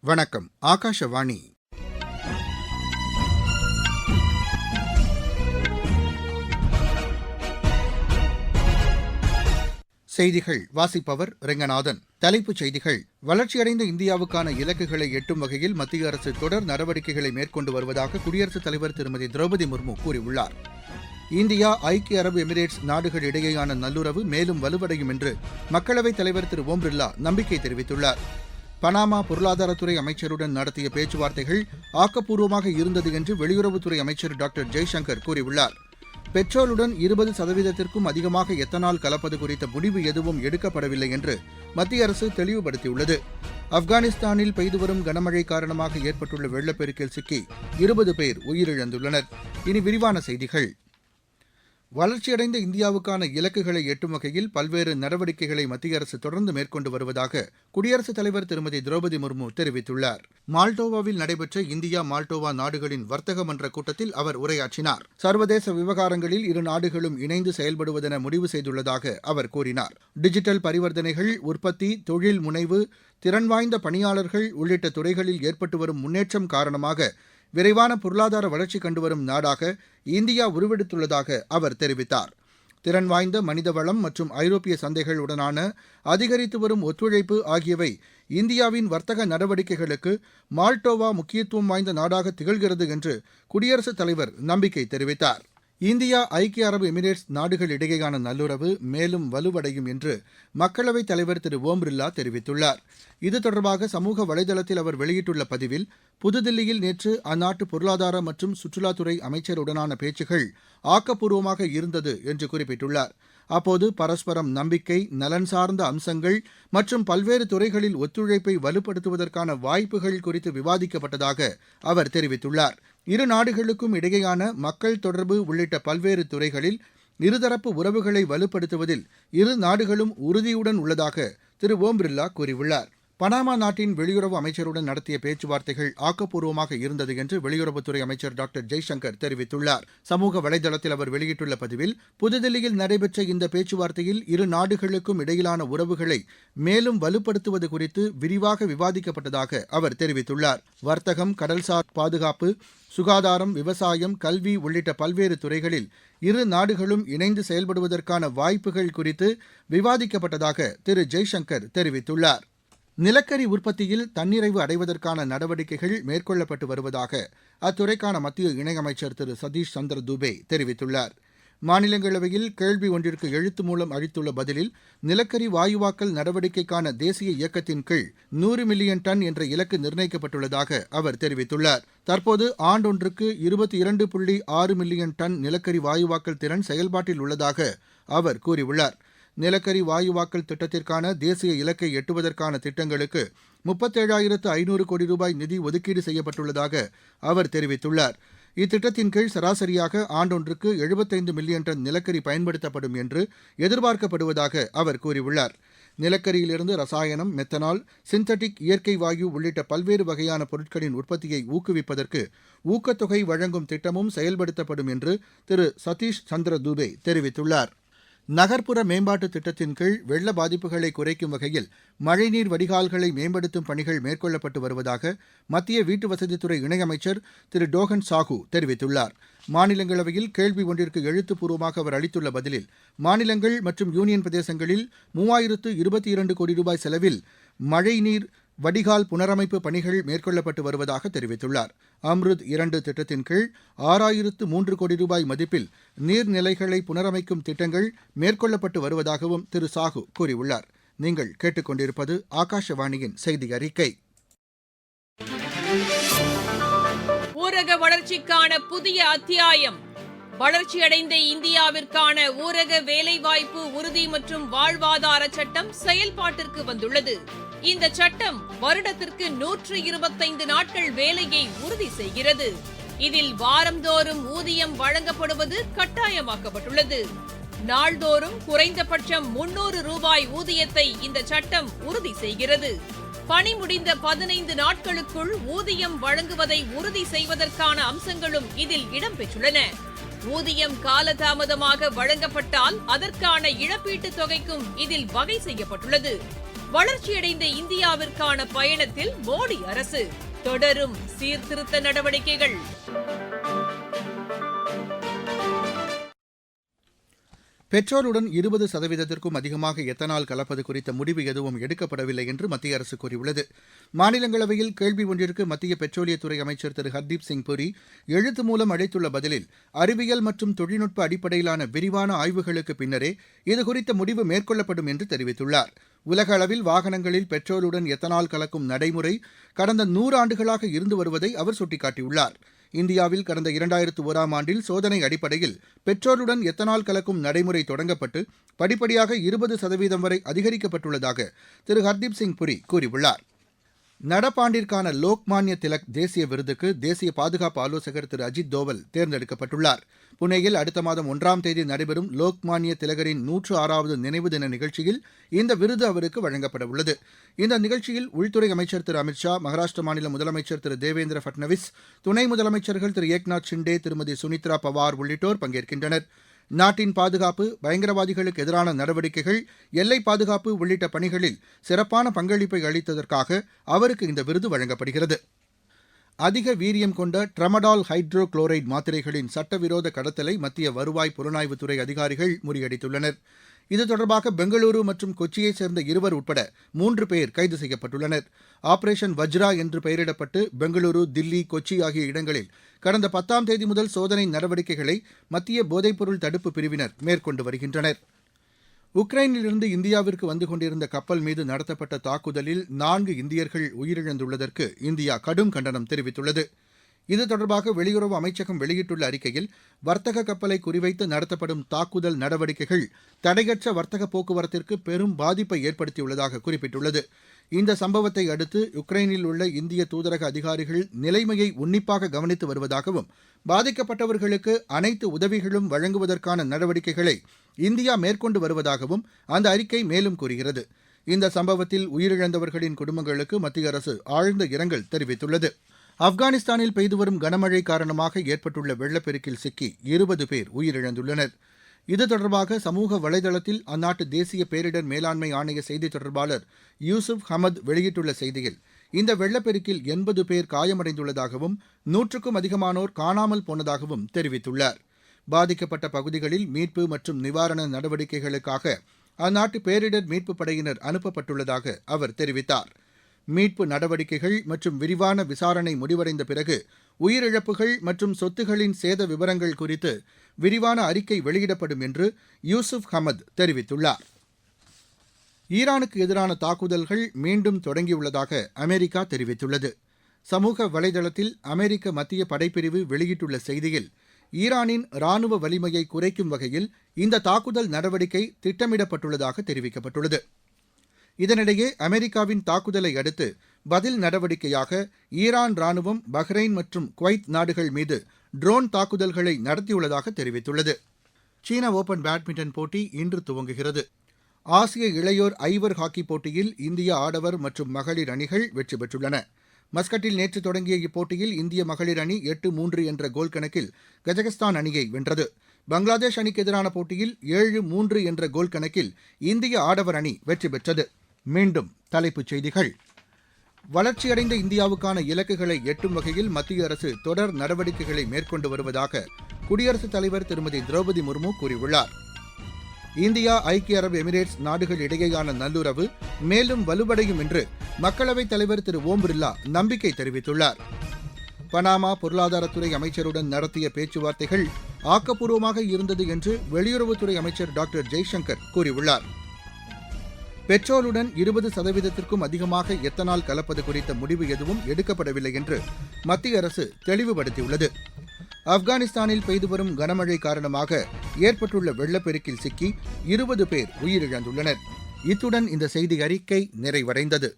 வணக்கம். ஆகாஷவாணி. செய்திகள் வாசிப்பவர் ரெங்கநாதன். தலைப்புச் செய்திகள். வளர்ச்சியடைந்த இந்தியாவுக்கான இலக்குகளை எட்டும் வகையில் மத்திய அரசு தொடர் நடவடிக்கைகளை மேற்கொண்டு வருவதாக குடியரசுத் தலைவர் திருமதி திரௌபதி முர்மு கூறியுள்ளார். இந்தியா, ஐக்கிய அரபு எமிரேட்ஸ் நாடுகள் இடையேயான நல்லுறவு மேலும் வலுவடையும் என்று மக்களவைத் தலைவர் திரு ஓம் பிர்லா நம்பிக்கை தெரிவித்துள்ளார். பனாமா பொருளாதாரத்துறை அமைச்சருடன் நடத்திய பேச்சுவார்த்தைகள் ஆக்கப்பூர்வமாக இருந்தது என்று வெளியுறவுத்துறை அமைச்சர் டாக்டர் ஜெய்சங்கர் கூறியுள்ளார். பெட்ரோலுடன் 20%க்கும் அதிகமாக எத்தனால் கலப்பது குறித்த முடிவு எதுவும் எடுக்கப்படவில்லை என்று மத்திய அரசு தெளிவுபடுத்தியுள்ளது. ஆப்கானிஸ்தானில் பெய்து வரும் கனமழை காரணமாக ஏற்பட்டுள்ள வெள்ளப்பெருக்கில் சிக்கி 20 பேர் உயிரிழந்துள்ளனர். இனி விரிவான செய்திகள். வளர்ச்சியடைந்த இந்தியாவுக்கான இலக்குகளை எட்டும் வகையில் பல்வேறு நடவடிக்கைகளை மத்திய அரசு தொடர்ந்து மேற்கொண்டு வருவதாக குடியரசுத் தலைவர் திருமதி திரௌபதி முர்மு தெரிவித்துள்ளார். மால்டோவாவில் நடைபெற்ற இந்தியா மால்டோவா நாடுகளின் வர்த்தக மன்ற கூட்டத்தில் அவர் உரையாற்றினார். சர்வதேச விவகாரங்களில் இரு நாடுகளும் இணைந்து செயல்படுவதென முடிவு செய்துள்ளதாக அவர் கூறினார். டிஜிட்டல் பரிவர்த்தனைகள், உற்பத்தி, தொழில் முனைவு, திறன் வாய்ந்த பணியாளர்கள் உள்ளிட்ட துறைகளில் ஏற்பட்டு வரும் முன்னேற்றம் காரணமாக விரைவான பொருளாதார வளர்ச்சி கண்டுவரும் நாடாக இந்தியா உருவெடுத்துள்ளதாக அவர் தெரிவித்தார். திறன் வாய்ந்த மனிதவளம் மற்றும் ஐரோப்பிய சந்தைகளுடனான அதிகரித்து வரும் ஒத்துழைப்பு ஆகியவை இந்தியாவின் வர்த்தக நடவடிக்கைகளுக்கு மால்டோவா முக்கியத்துவம் வாய்ந்த நாடாக திகழ்கிறது என்று குடியரசுத் தலைவர் நம்பிக்கை தெரிவித்தார். இந்தியா, ஐக்கிய அரபு எமிரேட்ஸ் நாடுகள் இடையேயான நல்லுறவு மேலும் வலுவடையும் என்று மக்களவைத் தலைவர் திரு ஓம் பிர்லா தெரிவித்துள்ளார். இது தொடர்பாக சமூக வலைதளத்தில் அவர் வெளியிட்டுள்ள பதிவில், புதுதில்லியில் நேற்று அந்நாட்டு பொருளாதார மற்றும் சுற்றுலாத்துறை அமைச்சருடனான பேச்சுகள் ஆக்கப்பூர்வமாக இருந்தது என்று குறிப்பிட்டுள்ளார். அப்போது பரஸ்பரம் நம்பிக்கை, நலன் சார்ந்த அம்சங்கள் மற்றும் பல்வேறு துறைகளில் ஒத்துழைப்பை வலுப்படுத்துவதற்கான வாய்ப்புகள் குறித்து விவாதிக்கப்பட்டதாக அவர் தெரிவித்துள்ளார். இரு நாடுகளுக்கும் இடையேயான மக்கள் தொடர்பு உள்ளிட்ட பல்வேறு துறைகளில் இருதரப்பு உறவுகளை வலுப்படுத்துவதில் இரு நாடுகளும் உறுதியுடன் உள்ளதாக திரு ஓம் பிர்லா கூறியுள்ளார். பனாமா நாட்டின் வெளியுறவு அமைச்சருடன் நடத்திய பேச்சுவார்த்தைகள் ஆக்கப்பூர்வமாக இருந்தது என்று வெளியுறவுத்துறை அமைச்சர் டாக்டர் ஜெய்சங்கர் தெரிவித்துள்ளார். சமூக வலைதளத்தில் அவர் வெளியிட்டுள்ள பதிவில், புதுதில்லியில் நடைபெற்ற இந்த பேச்சுவார்த்தையில் இரு நாடுகளுக்கும் இடையிலான உறவுகளை மேலும் வலுப்படுத்துவது குறித்து விரிவாக விவாதிக்கப்பட்டதாக அவர் தெரிவித்துள்ளார். வர்த்தகம், கடல்சார் பாதுகாப்பு, சுகாதாரம், விவசாயம், கல்வி உள்ளிட்ட பல்வேறு துறைகளில் இரு நாடுகளும் இணைந்து செயல்படுவதற்கான வாய்ப்புகள் குறித்து விவாதிக்கப்பட்டதாக திரு ஜெய்சங்கர் தெரிவித்துள்ளார். நிலக்கரி உற்பத்தியில் தன்னிறைவு அடைவதற்கான நடவடிக்கைகள் மேற்கொள்ளப்பட்டு வருவதாக அத்துறைக்கான மத்திய இணையமைச்சர் திரு சதீஷ் சந்திர தூபே தெரிவித்துள்ளார். மாநிலங்களவையில் கேள்வி ஒன்றிற்கு எழுத்து மூலம் அளித்துள்ள பதிலில், நிலக்கரி வாயுவாக்கல் நடவடிக்கைக்கான தேசிய இயக்கத்தின் கீழ் 100 மில்லியன் டன் என்ற இலக்கு நிர்ணயிக்கப்பட்டுள்ளதாக அவர் தெரிவித்துள்ளார். தற்போது ஆண்டொன்றுக்கு 22.6 மில்லியன் டன் நிலக்கரி வாயுவாக்கல் திறன் செயல்பாட்டில் உள்ளதாக அவர் கூறியுள்ளார். நிலக்கரி வாயுவாக்கல் திட்டத்திற்கான தேசிய இலக்கை எட்டுவதற்கான திட்டங்களுக்கு 37,500 கோடி ரூபாய் நிதி ஒதுக்கீடு செய்யப்பட்டுள்ளதாக அவர் தெரிவித்துள்ளார். இத்திட்டத்தின் கீழ் சராசரியாக ஆண்டொன்றுக்கு 75 மில்லியன் டன் நிலக்கரி பயன்படுத்தப்படும் என்று எதிர்பார்க்கப்படுவதாக அவர் கூறியுள்ளார். நிலக்கரியிலிருந்து ரசாயனம், மெத்தனால், சிந்தட்டிக் இயற்கை வாயு உள்ளிட்ட பல்வேறு வகையான பொருட்களின் உற்பத்தியை ஊக்குவிப்பதற்கு ஊக்கத்தொகை வழங்கும் திட்டமும் செயல்படுத்தப்படும் என்று திரு சதீஷ் சந்திர தூபே தெரிவித்துள்ளார். நகர்ப்புற மேம்பாட்டு திட்டத்தின் கீழ் வெள்ள பாதிப்புகளை குறைக்கும் வகையில் மழைநீர் வடிகால்களை மேம்படுத்தும் பணிகள் மேற்கொள்ளப்பட்டு வருவதாக மத்திய வீட்டு வசதித்துறை இணையமைச்சர் திரு டோகன் சாஹூ தெரிவித்துள்ளார். மாநிலங்களவையில் கேள்வி ஒன்றிற்கு எழுத்துப்பூர்வமாக அவர் அளித்துள்ள பதிலில், மாநிலங்கள் மற்றும் யூனியன் பிரதேசங்களில் 3022 கோடி ரூபாய் செலவில் மழைநீர் வடிகால் புனரமைப்பு பணிகள் மேற்கொள்ளப்பட்டு வருவதாக தெரிவித்துள்ளார். அம்ருத் 2 திட்டத்தின் கீழ் 6003 கோடி ரூபாய் மதிப்பில் நீர்நிலைகளை புனரமைக்கும் திட்டங்கள் மேற்கொள்ளப்பட்டு வருவதாகவும் திரு சாஹூ கூறியுள்ளார். நீங்கள் கேட்டுக்கொண்டிருப்பது ஆகாஷவாணியின் செய்தி அறிக்கை. ஊரக வளர்ச்சிக்கான புதிய அத்தியாயம். வளர்ச்சியடைந்த இந்தியாவிற்கான ஊரக வேலைவாய்ப்பு உறுதி மற்றும் வாழ்வாதார சட்டம் செயல்பாட்டிற்கு வந்துள்ளது. இந்த சட்டம் வருடத்திற்கு 125 நாட்கள் வேலையை உறுதி செய்கிறது. இதில் வாரந்தோறும் ஊதியம் வழங்கப்படுவது கட்டாயமாக்கப்பட்டுள்ளது. நாள்தோறும் குறைந்தபட்சம் 300 ரூபாய் ஊதியத்தை இந்த சட்டம் உறுதி செய்கிறது. பணி முடிந்த 15 நாட்களுக்குள் ஊதியம் வழங்குவதை உறுதி செய்வதற்கான அம்சங்களும் இதில் இடம்பெற்றுள்ளன. ஊதியம் காலதாமதமாக வழங்கப்பட்டால் அதற்கான இழப்பீட்டுத் தொகைக்கும் இதில் வகை செய்யப்பட்டுள்ளது. வளர்ச்சியடைந்த இந்தியாவிற்கான பயணத்தில் மோடி அரசு தொடரும் சீர்திருத்த நடவடிக்கைகள். பெட்ரோலுடன் 20%த்திற்கும் அதிகமாக எத்தனால் கலப்பது குறித்த முடிவு எதுவும் எடுக்கப்படவில்லை என்று மத்திய அரசு கூறியுள்ளது. மாநிலங்களவையில் கேள்வி ஒன்றிற்கு மத்திய பெட்ரோலியத்துறை அமைச்சர் திரு ஹர்தீப் சிங் புரி எழுத்து மூலம் அளித்துள்ள பதிலில், அறிவியல் மற்றும் தொழில்நுட்ப அடிப்படையிலான விரிவான ஆய்வுகளுக்கு பின்னரே இதுகுறித்த முடிவு மேற்கொள்ளப்படும் என்று தெரிவித்துள்ளார். உலக அளவில் வாகனங்களில் பெட்ரோலுடன் எத்தனால் கலக்கும் நடைமுறை கடந்த 100 ஆண்டுகளாக இருந்து வருவதை அவர் சுட்டிக்காட்டியுள்ளார். இந்தியாவில் கடந்த 2001ஆம் ஆண்டில் சோதனை அடிப்படையில் பெட்ரோலுடன் எத்தனால் கலக்கும் நடைமுறை தொடங்கப்பட்டு படிப்படியாக 20% வரை அதிகரிக்கப்பட்டுள்ளதாக திரு ஹர்தீப் சிங் புரி கூறியுள்ளார். நடப்பாண்டிற்கான லோக்மான்ய திலக் தேசிய விருதுக்கு தேசிய பாதுகாப்பு ஆலோசகர் திரு அஜித் தோவல் தேர்ந்தெடுக்கப்பட்டுள்ளார். புனேயில் அடுத்த மாதம் 1ஆம் தேதி நடைபெறும் லோக்மான்ய திலகரின் 106வது நினைவு தின நிகழ்ச்சியில் இந்த விருது அவருக்கு வழங்கப்பட உள்ளது. இந்த நிகழ்ச்சியில் உள்துறை அமைச்சர் திரு அமித் ஷா, மகாராஷ்டிர மாநில முதலமைச்சர் திரு தேவேந்திர ஃபட்னவிஸ், துணை முதலமைச்சர்கள் திரு ஏக்நாத் ஷிண்டே, திருமதி சுனித்ரா பவார் உள்ளிட்டோர் பங்கேற்கின்றனர். நாட்டின் பாதுகாப்பு, பயங்கரவாதிகளுக்கு எதிரான நடவடிக்கைகள், எல்லை பாதுகாப்பு உள்ளிட்ட பணிகளில் சிறப்பான பங்களிப்பை அளித்ததற்காக அவருக்கு இந்த விருது வழங்கப்படுகிறது. அதிக வீரியம் கொண்ட ட்ரமடால் ஹைட்ரோ குளோரைடு மாத்திரைகளின் சட்டவிரோத கடத்தலை மத்திய வருவாய் புலனாய்வுத்துறை அதிகாரிகள் முறியடித்துள்ளனர். இது தொடர்பாக பெங்களூரு மற்றும் கொச்சியைச் சேர்ந்த 2 உட்பட 3 பேர் கைது செய்யப்பட்டுள்ளனர். ஆபரேஷன் வஜ்ரா என்று பெயரிடப்பட்டு பெங்களூரு, தில்லி, கொச்சி ஆகிய இடங்களில் கடந்த 10ஆம் தேதி முதல் சோதனை நடவடிக்கைகளை மத்திய போதைப்பொருள் தடுப்பு பிரிவினர் மேற்கொண்டு வருகின்றனர். உக்ரைனிலிருந்து இந்தியாவிற்கு வந்து கொண்டிருந்த கப்பல் மீது நடத்தப்பட்ட தாக்குதலில் 4 இந்தியர்கள் உயிரிழந்துள்ளதற்கு இந்தியா கடும் கண்டனம் தெரிவித்துள்ளது. இது தொடர்பாக வெளியுறவு அமைச்சகம் வெளியிட்டுள்ள அறிக்கையில், வர்த்தக கப்பலை குறிவைத்து நடத்தப்படும் தாக்குதல் நடவடிக்கைகள் தடையற்ற வர்த்தக போக்குவரத்திற்கு பெரும் பாதிப்பை ஏற்படுத்தியுள்ளதாக குறிப்பிட்டுள்ளது. இந்த சம்பவத்தை அடுத்து உக்ரைனில் உள்ள இந்திய தூதரக அதிகாரிகள் நிலைமையை உன்னிப்பாக கவனித்து வருவதாகவும், பாதிக்கப்பட்டவர்களுக்கு அனைத்து உதவிகளும் வழங்குவதற்கான நடவடிக்கைகளை இந்தியா மேற்கொண்டு வருவதாகவும் அந்த அறிக்கை மேலும் கூறுகிறது. இந்த சம்பவத்தில் உயிரிழந்தவர்களின் குடும்பங்களுக்கு மத்திய அரசு ஆழ்ந்த இரங்கல் தெரிவித்துள்ளது. ஆப்கானிஸ்தானில் பெய்து வரும் கனமழை காரணமாக ஏற்பட்டுள்ள வெள்ளப்பெருக்கில் சிக்கி 20 பேர் உயிரிழந்துள்ளனர். இது தொடர்பாக சமூக வலைதளத்தில் அந்நாட்டு தேசிய பேரிடர் மேலாண்மை ஆணைய செய்தித் தொடர்பாளர் யூசுப் ஹமத் வெளியிட்டுள்ள செய்தியில், இந்த வெள்ளப்பெருக்கில் 80 பேர் காயமடைந்துள்ளதாகவும் 100க்கும் அதிகமானோர் காணாமல் போனதாகவும் தெரிவித்துள்ளார். பாதிக்கப்பட்ட பகுதிகளில் மீட்பு மற்றும் நிவாரண நடவடிக்கைகளுக்காக அந்நாட்டு பேரிடர் மீட்புப் படையினர் அனுப்பப்பட்டுள்ளதாக அவர் தெரிவித்தார். மீட்பு நடவடிக்கைகள் மற்றும் விரிவான விசாரணை முடிவடைந்த பிறகு உயிரிழப்புகள் மற்றும் சொத்துகளின் சேத விவரங்கள் குறித்து விரிவான அறிக்கை வெளியிடப்படும் என்று யூசுப் ஹமத் தெரிவித்துள்ளார். ஈரானுக்கு எதிரான தாக்குதல்கள் மீண்டும் தொடங்கியுள்ளதாக அமெரிக்கா தெரிவித்துள்ளது. சமூக வலைதளத்தில் அமெரிக்க மத்திய படைப்பிரிவு வெளியிட்டுள்ள செய்தியில், ஈரானின் ராணுவ வலிமையை குறைக்கும் வகையில் இந்த தாக்குதல் நடவடிக்கை திட்டமிடப்பட்டுள்ளதாக தெரிவிக்கப்பட்டுள்ளது. இதனிடையே அமெரிக்காவின் தாக்குதலை அடுத்து பதில் நடவடிக்கையாக ஈரான் ராணுவம் பஹ்ரைன் மற்றும் குவைத் நாடுகள் மீது ட்ரோன் தாக்குதல்களை நடத்தியுள்ளதாக தெரிவித்துள்ளது. சீன ஓபன் பேட்மிண்டன் போட்டி இன்று துவங்குகிறது. ஆசிய இளையோர் ஐவர் ஹாக்கி போட்டியில் இந்திய ஆடவர் மற்றும் மகளிர் அணிகள் வெற்றி பெற்றுள்ளன. மஸ்கட்டில் நேற்று தொடங்கிய இப்போட்டியில் இந்திய மகளிர் அணி 8-3 என்ற கோல் கணக்கில் கஜகஸ்தான் அணியை வென்றது. பங்களாதேஷ் அணிக்கு எதிரான போட்டியில் 7-3 என்ற கோல் கணக்கில் இந்திய ஆடவர் அணி வெற்றி பெற்றது. மீண்டும் தலைப்புச் செய்திகள். வளர்ச்சியடைந்த இந்தியாவுக்கான இலக்குகளை எட்டும் வகையில் மத்திய அரசு தொடர் நடவடிக்கைகளை மேற்கொண்டு வருவதாக குடியரசுத் தலைவர் திருமதி திரௌபதி முர்மு கூறியுள்ளார். இந்தியா, ஐக்கிய அரபு எமிரேட்ஸ் நாடுகள் இடையேயான நல்லுறவு மேலும் வலுவடையும் என்று மக்களவைத் தலைவர் திரு ஓம் பிர்லா நம்பிக்கை தெரிவித்துள்ளார். பனாமா பொருளாதாரத்துறை அமைச்சருடன் நடத்திய பேச்சுவார்த்தைகள் ஆக்கப்பூர்வமாக இருந்தது என்று வெளியுறவுத்துறை அமைச்சர் டாக்டர் ஜெய்சங்கர் கூறியுள்ளார். பெட்ரோலுடன் 20%த்திற்கும் அதிகமாக எத்தனால் கலப்பது குறித்த முடிவு எதுவும் எடுக்கப்படவில்லை என்று மத்திய அரசு தெளிவுபடுத்தியுள்ளது. ஆப்கானிஸ்தானில் பெய்து வரும் கனமழை காரணமாக ஏற்பட்டுள்ள வெள்ளப்பெருக்கில் சிக்கி 20 பேர் உயிரிழந்துள்ளனர். இத்துடன் இந்த செய்தி அறிக்கை நிறைவடைந்தது.